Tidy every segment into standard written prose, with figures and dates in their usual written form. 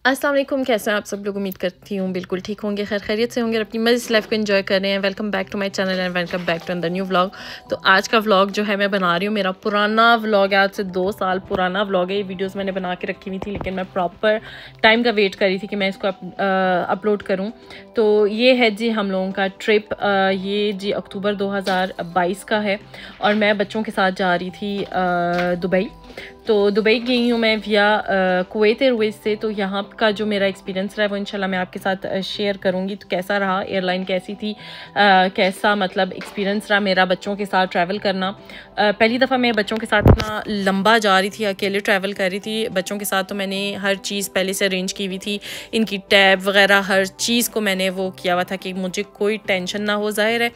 अस्सलाम वालेकुम, कैसे हैं आप सब लोग। उम्मीद करती हूँ बिल्कुल ठीक होंगे, खैर खैरियत से होंगे और अपनी मज़े से लाइफ को एंजॉय कर रहे हैं। Welcome back to my channel and welcome back to another new vlog. तो आज का व्लॉग जो है मैं बना रही हूँ, मेरा पुराना व्लॉग है, आज से 2 साल पुराना व्लॉग है। ये वीडियोस मैंने बना के रखी हुई थी, लेकिन मैं प्रॉपर टाइम का वेट कर रही थी कि मैं इसको अपलोड करूँ। तो ये है जी हम लोगों का ट्रिप, ये जी अक्टूबर 2022 का है और मैं बच्चों के साथ जा रही थी दुबई। तो दुबई गई हूँ मैं विया कुवैत एयरवेज से। तो यहाँ का जो मेरा एक्सपीरियंस रहा है वो इंशाल्लाह मैं आपके साथ शेयर करूँगी। तो कैसा रहा, एयरलाइन कैसी थी, कैसा मतलब एक्सपीरियंस रहा मेरा बच्चों के साथ ट्रैवल करना। पहली दफ़ा मैं बच्चों के साथ इतना लंबा जा रही थी, अकेले ट्रैवल कर रही थी बच्चों के साथ। तो मैंने हर चीज़ पहले से अरेंज की हुई थी, इनकी टैब वगैरह हर चीज़ को मैंने वो किया हुआ था कि मुझे कोई टेंशन ना हो। ज़ाहिर है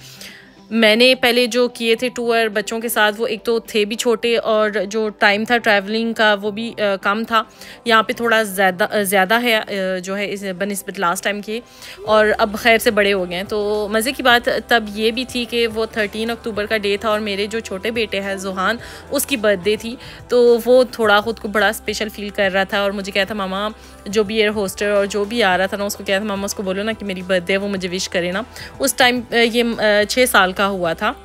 मैंने पहले जो किए थे टूर बच्चों के साथ वो एक तो थे भी छोटे और जो टाइम था ट्रैवलिंग का वो भी कम था। यहाँ पे थोड़ा ज़्यादा है जो है इस बनिस्बत लास्ट टाइम के, और अब खैर से बड़े हो गए हैं। तो मज़े की बात तब ये भी थी कि वो 13 अक्टूबर का डे था और मेरे जो छोटे बेटे हैं जुहान, उसकी बर्थडे थी। तो वो थोड़ा ख़ुद को बड़ा स्पेशल फील कर रहा था और मुझे कहा था मामा, जो भी एयर होस्टर और जो भी आ रहा था ना उसको कहा था मामा उसको बोलो ना कि मेरी बर्थडे है, वो मुझे विश करे ना। उस टाइम ये 6 साल का हुआ था,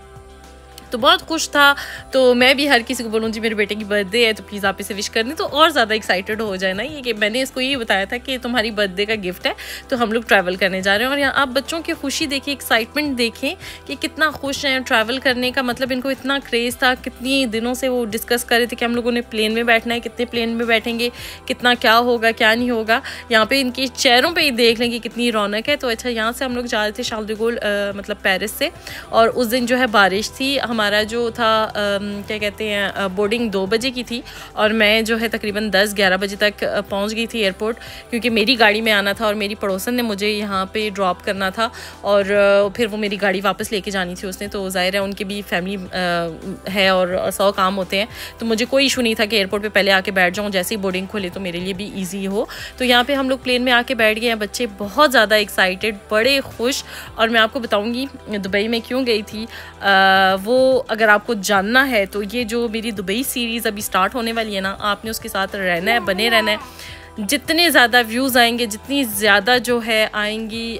तो बहुत खुश था। तो मैं भी हर किसी को बोलूँ जी मेरे बेटे की बर्थडे है तो प्लीज़ आप इसे विश करनी, तो और ज़्यादा एक्साइटेड हो जाए ना। ये कि मैंने इसको ये बताया था कि तुम्हारी बर्थडे का गिफ्ट है, तो हम लोग ट्रैवल करने जा रहे हैं। और यहाँ आप बच्चों की खुशी देखिए, एक्साइटमेंट देखें कि कितना खुश हैं। ट्रैवल करने का मतलब इनको इतना क्रेज़ था, कितनी दिनों से वो डिस्कस कर रहे थे कि हम लोगों ने प्लेन में बैठना है, कितने प्लेन में बैठेंगे, कितना क्या होगा क्या नहीं होगा। यहाँ पे इनके चेहरों पे ही देख लें कि कितनी रौनक है। तो अच्छा, यहाँ से हम लोग जा रहे थे शार्ल द गोल मतलब पेरिस से, और उस दिन जो है बारिश थी। हमारा जो था क्या कहते हैं बोर्डिंग 2 बजे की थी और मैं जो है तकरीबन 10-11 बजे तक पहुंच गई थी एयरपोर्ट, क्योंकि मेरी गाड़ी में आना था और मेरी पड़ोसन ने मुझे यहाँ पे ड्रॉप करना था और फिर वो मेरी गाड़ी वापस लेके जानी थी उसने। तो ज़ाहिर है उनकी भी फैमिली है और 100 काम होते हैं, तो मुझे कोई इशू नहीं था कि एयरपोर्ट पे पहले आके बैठ जाऊँ, जैसे ही बोर्डिंग खोले तो मेरे लिए भी ईजी हो। तो यहाँ पर हम लोग प्लेन में आके बैठ गए हैं, बच्चे बहुत ज़्यादा एक्साइटेड, बड़े खुश। और मैं आपको बताऊँगी दुबई में क्यों गई थी, वो अगर आपको जानना है तो ये जो मेरी दुबई सीरीज़ अभी स्टार्ट होने वाली है ना, आपने उसके साथ रहना है, बने रहना है। जितने ज़्यादा व्यूज़ आएंगे, जितनी ज़्यादा जो है आएंगी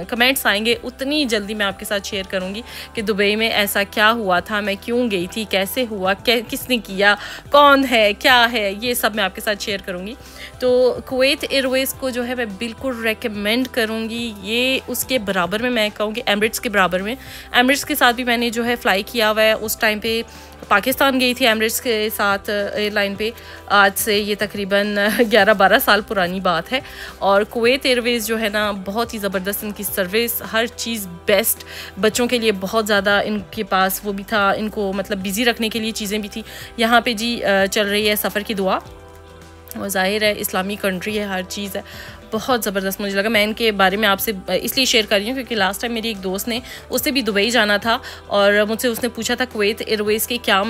कमेंट्स आएंगे, उतनी जल्दी मैं आपके साथ शेयर करूँगी कि दुबई में ऐसा क्या हुआ था, मैं क्यों गई थी, कैसे हुआ, किसने किया, कौन है, क्या है, ये सब मैं आपके साथ शेयर करूँगी। तो कुवैत एयरवेज़ को जो है मैं बिल्कुल रेकमेंड करूँगी। ये उसके बराबर में, मैं कहूँगी एमिरेट्स के बराबर में। एमिरेट्स के साथ भी मैंने जो है फ़्लाई किया हुआ है, उस टाइम पे पाकिस्तान गई थी एमिरेट्स के साथ एयरलाइन पे। आज से ये तकरीबन 11-12 साल पुरानी बात है। और कुवैत एयरवेज़ जो है ना, बहुत ही ज़बरदस्त इनकी सर्विस, हर चीज़ बेस्ट। बच्चों के लिए बहुत ज़्यादा इनके पास वो भी था, इनको मतलब बिज़ी रखने के लिए चीज़ें भी थी। यहाँ पे जी चल रही है सफ़र की दुआ, और ज़ाहिर है इस्लामी कंट्री है, हर चीज़ है, बहुत ज़बरदस्त मुझे लगा। मैं इनके बारे में आपसे इसलिए शेयर कर रही हूँ क्योंकि लास्ट टाइम मेरी एक दोस्त ने, उससे भी दुबई जाना था और मुझसे उसने पूछा था कुवैत एयरवेज़ के क्या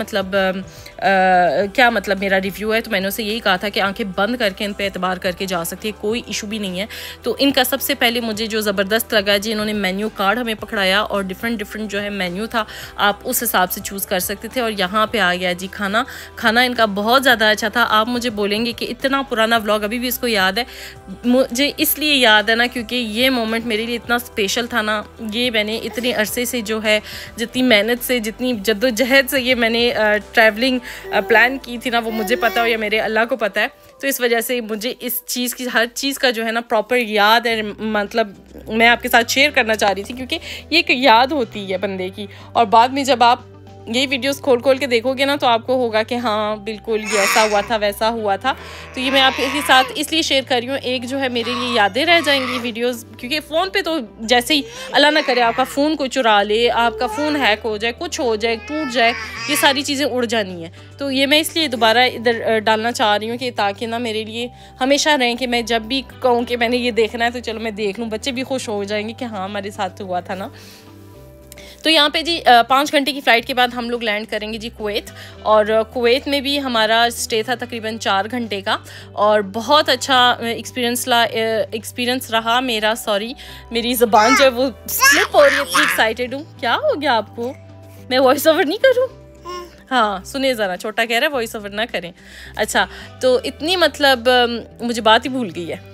मतलब मेरा रिव्यू है। तो मैंने उसे यही कहा था कि आंखें बंद करके इन पे एतबार करके जा सकती है, कोई इशू भी नहीं है। तो इनका सबसे पहले मुझे जो ज़बरदस्त लगा जी, इन्होंने मेन्यू कार्ड हमें पकड़ाया और डिफरेंट जो है मेन्यू था, आप उस हिसाब से चूज़ कर सकते थे। और यहाँ पर आ गया जी खाना इनका बहुत ज़्यादा अच्छा था। आप मुझे बोलेंगे कि इतना पुराना व्लॉग अभी भी इसको याद है। मुझे इसलिए याद है ना क्योंकि ये मोमेंट मेरे लिए इतना स्पेशल था ना। ये मैंने इतने अरसे से जो है, जितनी मेहनत से, जितनी जद्दोजहद से ये मैंने ट्रैवलिंग प्लान की थी ना, वो मुझे पता हो या मेरे अल्लाह को पता है। तो इस वजह से मुझे इस चीज़ की, हर चीज़ का जो है ना प्रॉपर याद है। मतलब मैं आपके साथ शेयर करना चाह रही थी क्योंकि ये एक याद होती है बंदे की, और बाद में जब आप ये वीडियोस खोल के देखोगे ना तो आपको होगा कि हाँ बिल्कुल ये ऐसा हुआ था, वैसा हुआ था। तो ये मैं आपके साथ इसलिए शेयर कर रही हूँ, एक जो है मेरे लिए यादें रह जाएंगी वीडियोस, क्योंकि फ़ोन पे तो जैसे ही अल्लाह ना करे आपका फ़ोन को चुरा ले, आपका फ़ोन हैक हो जाए, कुछ हो जाए, टूट जाए, ये सारी चीज़ें उड़ जानी है। तो ये मैं इसलिए दोबारा इधर डालना चाह रही हूँ कि ताकि ना मेरे लिए हमेशा रहें कि मैं जब भी कहूँ कि मैंने ये देखना है तो चलो मैं देख लूँ, बच्चे भी खुश हो जाएंगे कि हाँ हमारे साथ हुआ था ना। तो यहाँ पे जी 5 घंटे की फ़्लाइट के बाद हम लोग लैंड करेंगे जी कुवैत, और कुवैत में भी हमारा स्टे था तकरीबन 4 घंटे का, और बहुत अच्छा एक्सपीरियंस रहा मेरा। सॉरी मेरी ज़बान जो है वो स्लिप हो रही है, इतनी एक्साइटेड हूँ। क्या हो गया आपको, मैं वॉइस ओवर नहीं करूँ? हाँ सुनिए ज़रा, छोटा कह रहा है वॉइस ओवर ना करें। अच्छा तो इतनी मतलब मुझे बात ही भूल गई है।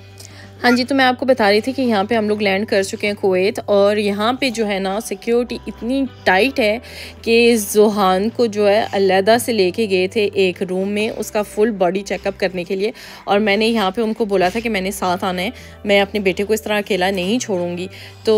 हाँ जी, तो मैं आपको बता रही थी कि यहाँ पे हम लोग लैंड कर चुके हैं कुवैत, और यहाँ पे जो है ना सिक्योरिटी इतनी टाइट है कि ज़ोहान को जो है अलहदा से लेके गए थे एक रूम में उसका फुल बॉडी चेकअप करने के लिए, और मैंने यहाँ पे उनको बोला था कि मैंने साथ आना है, मैं अपने बेटे को इस तरह अकेला नहीं छोड़ूंगी। तो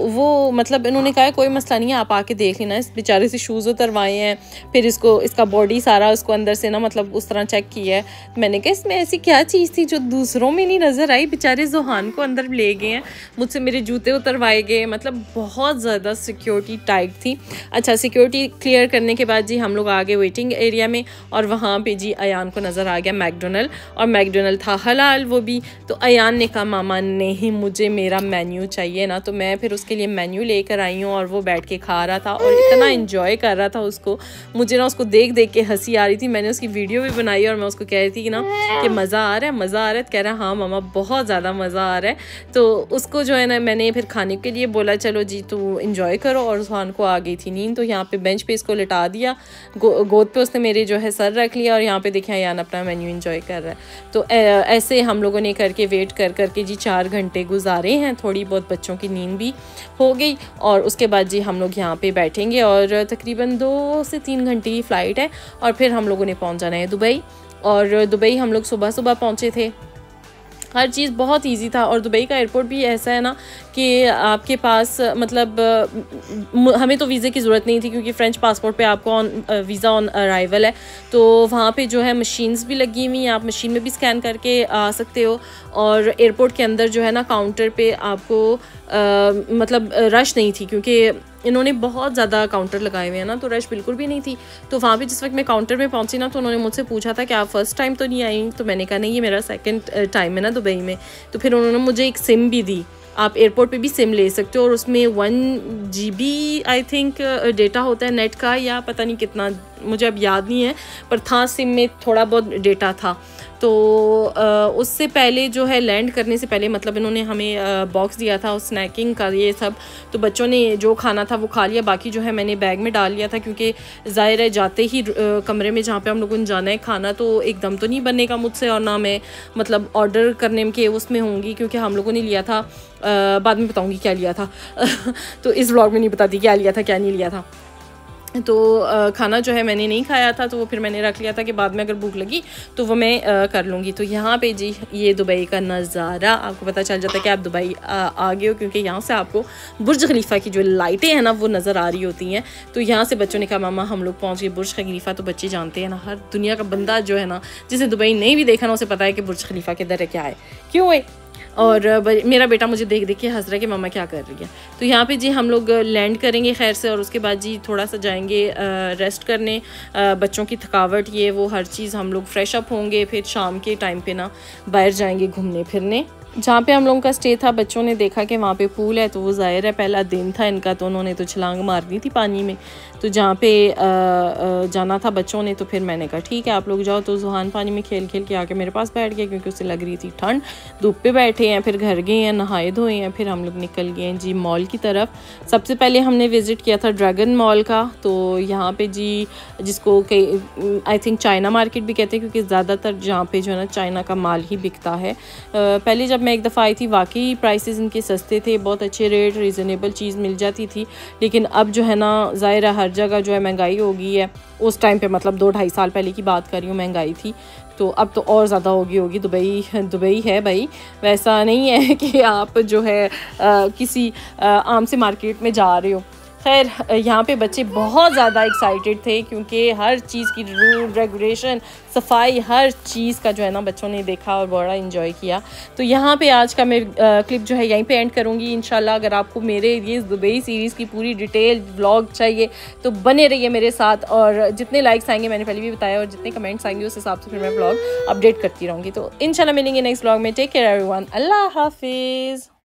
वो मतलब इन्होंने कहा कोई मसला नहीं है, आप आके देख लेना। इस बेचारे से शूज़ उतरवाए हैं, फिर इसका बॉडी सारा उसको अंदर से ना मतलब उस तरह चेक किया है। मैंने कहा इसमें ऐसी क्या चीज़ थी जो दूसरों में नहीं नज़र आई, बेचारे ज़ोहान को अंदर ले गए हैं, मुझसे मेरे जूते उतरवाए गए, मतलब बहुत ज़्यादा सिक्योरिटी टाइट थी। अच्छा सिक्योरिटी क्लियर करने के बाद जी हम लोग आ गए वेटिंग एरिया में, और वहाँ पे जी अयान को नज़र आ गया मैकडोनल्ड, और मैकडोनल्ड था हलाल वो भी। तो अयान ने कहा मामा नहीं मुझे मेरा मेन्यू चाहिए ना, तो मैं फिर उसके लिए मेन्यू लेकर आई हूँ, और वो बैठ के खा रहा था और इतना इन्जॉय कर रहा था उसको, मुझे ना उसको देख देख के हंसी आ रही थी। मैंने उसकी वीडियो भी बनाई और मैं उसको कह रही थी कि ना कि मज़ा आ रहा है, मज़ा आ रहा है। तो कह रहा है हाँ मामा बहुत ज़्यादा मज़ा आ रहा है। तो उसको जो है ना मैंने फिर खाने के लिए बोला चलो जी तू इंजॉय करो, और सुहान को आ गई थी नींद, तो यहाँ पे बेंच पे इसको लिटा दिया, गोद पे उसने मेरे जो है सर रख लिया, और यहाँ पे देखिए यान अपना मेन्यू इंजॉय कर रहा है। तो ऐसे हम लोगों ने करके वेट कर करके जी 4 घंटे गुजारे हैं, थोड़ी बहुत बच्चों की नींद भी हो गई, और उसके बाद जी हम लोग यहाँ पे बैठेंगे, और तकरीबन 2 से 3 घंटे की फ़्लाइट है, और फिर हम लोगों ने पहुँच जाना है दुबई। और दुबई हम लोग सुबह सुबह पहुँचे थे, हर चीज़ बहुत इजी था। और दुबई का एयरपोर्ट भी ऐसा है ना कि आपके पास मतलब हमें तो वीज़े की ज़रूरत नहीं थी क्योंकि फ़्रेंच पासपोर्ट पे आपको वीज़ा ऑन अराइवल है, तो वहाँ पे जो है मशीन्स भी लगी हुई हैं, आप मशीन में भी स्कैन करके आ सकते हो। और एयरपोर्ट के अंदर जो है ना काउंटर पे आपको मतलब रश नहीं थी, क्योंकि इन्होंने बहुत ज़्यादा काउंटर लगाए हुए हैं ना, तो रश बिल्कुल भी नहीं थी। तो वहाँ पे जिस वक्त मैं काउंटर में पहुँची ना, तो उन्होंने मुझसे पूछा था कि आप फर्स्ट टाइम तो नहीं आई, तो मैंने कहा नहीं ये मेरा सेकंड टाइम है ना दुबई में। तो फिर उन्होंने मुझे एक सिम भी दी, आप एयरपोर्ट पे भी सिम ले सकते हो, और उसमें 1 GB आई थिंक डेटा होता है नेट का, या पता नहीं कितना मुझे अब याद नहीं है, पर था सिम में थोड़ा बहुत डेटा था। तो उससे पहले जो है लैंड करने से पहले मतलब इन्होंने हमें बॉक्स दिया था स्नैकिंग का ये सब, तो बच्चों ने जो खाना था वो खा लिया, बाकी जो है मैंने बैग में डाल लिया था, क्योंकि ज़ाहिर है जाते ही कमरे में जहाँ पे हम लोगों ने जाना है खाना तो एकदम तो नहीं बनेगा मुझसे, और ना मैं मतलब ऑर्डर करने के उसमें होंगी, क्योंकि हम लोगों ने लिया था बाद में बताऊँगी क्या लिया था तो इस व्लॉग में नहीं बताती क्या लिया था क्या नहीं लिया था। तो खाना जो है मैंने नहीं खाया था, तो वो फिर मैंने रख लिया था कि बाद में अगर भूख लगी तो वो मैं कर लूँगी। तो यहाँ पे जी ये दुबई का नज़ारा आपको पता चल जाता है कि आप दुबई आ गए हो, क्योंकि यहाँ से आपको बुर्ज खलीफा की जो लाइटें हैं ना वो नज़र आ रही होती हैं। तो यहाँ से बच्चों ने कहा मामा हम लोग पहुँच गए बुर्ज खलीफा। तो बच्चे जानते हैं ना, हर दुनिया का बंदा जो है ना जिसे दुबई नहीं भी देखा ना उसे पता है कि बुर्ज खलीफा किधर है क्या है क्यों है। और मेरा बेटा मुझे देख देख के हंस रहा है कि मम्मा क्या कर रही है। तो यहाँ पे जी हम लोग लैंड करेंगे खैर से, और उसके बाद जी थोड़ा सा जाएंगे रेस्ट करने, बच्चों की थकावट ये वो हर चीज़ हम लोग फ्रेश अप होंगे, फिर शाम के टाइम पे ना बाहर जाएंगे घूमने फिरने। जहाँ पे हम लोगों का स्टे था बच्चों ने देखा कि वहाँ पे पूल है, तो वो ज़ाहिर है पहला दिन था इनका, तो उन्होंने तो छलांग मार दी थी पानी में। तो जहाँ पे जाना था बच्चों ने, तो फिर मैंने कहा ठीक है आप लोग जाओ। तो जुहान पानी में खेल खेल के आके मेरे पास बैठ गया, क्योंकि उसे लग रही थी ठंड, धूप पे बैठे हैं। फिर घर गए हैं, नहाए धोए हैं, फिर हम लोग निकल गए हैं जी मॉल की तरफ। सबसे पहले हमने विज़िट किया था ड्रैगन मॉल का। तो यहाँ पे जी जिसको आई थिंक चाइना मार्केट भी कहते हैं, क्योंकि ज़्यादातर जहाँ पे जो है ना चाइना का माल ही बिकता है। पहले जब मैं एक दफ़ा आई थी वाकई प्राइसेस इनके सस्ते थे, बहुत अच्छे रेट रीज़नेबल चीज़ मिल जाती थी। लेकिन अब जो है ना ज़ाहिर हर जगह जो है महंगाई हो गई है। उस टाइम पे मतलब 2-2.5 साल पहले की बात कर रही हूँ महंगाई थी, तो अब तो और ज़्यादा होगी। दुबई है भाई, वैसा नहीं है कि आप जो है किसी आम से मार्केट में जा रहे हो। खैर यहाँ पे बच्चे बहुत ज़्यादा एक्साइटेड थे, क्योंकि हर चीज़ की रूल रेगुलेशन सफाई हर चीज़ का जो है ना बच्चों ने देखा और बड़ा एंजॉय किया। तो यहाँ पे आज का मैं क्लिप जो है यहीं पे एंड करूँगी इंशाल्लाह। अगर आपको मेरे ये दुबई सीरीज़ की पूरी डिटेल व्लॉग चाहिए तो बने रहिए मेरे साथ, और जितने लाइक्स आएंगे मैंने पहले भी बताया, और जितने कमेंट्स आएंगे उस हिसाब से फिर मैं व्लॉग अपडेट करती रहूँगी। तो इंशाल्लाह मिलेंगे नेक्स्ट व्लॉग में। टेक केयर एवरीवन, अल्लाह हाफिज़।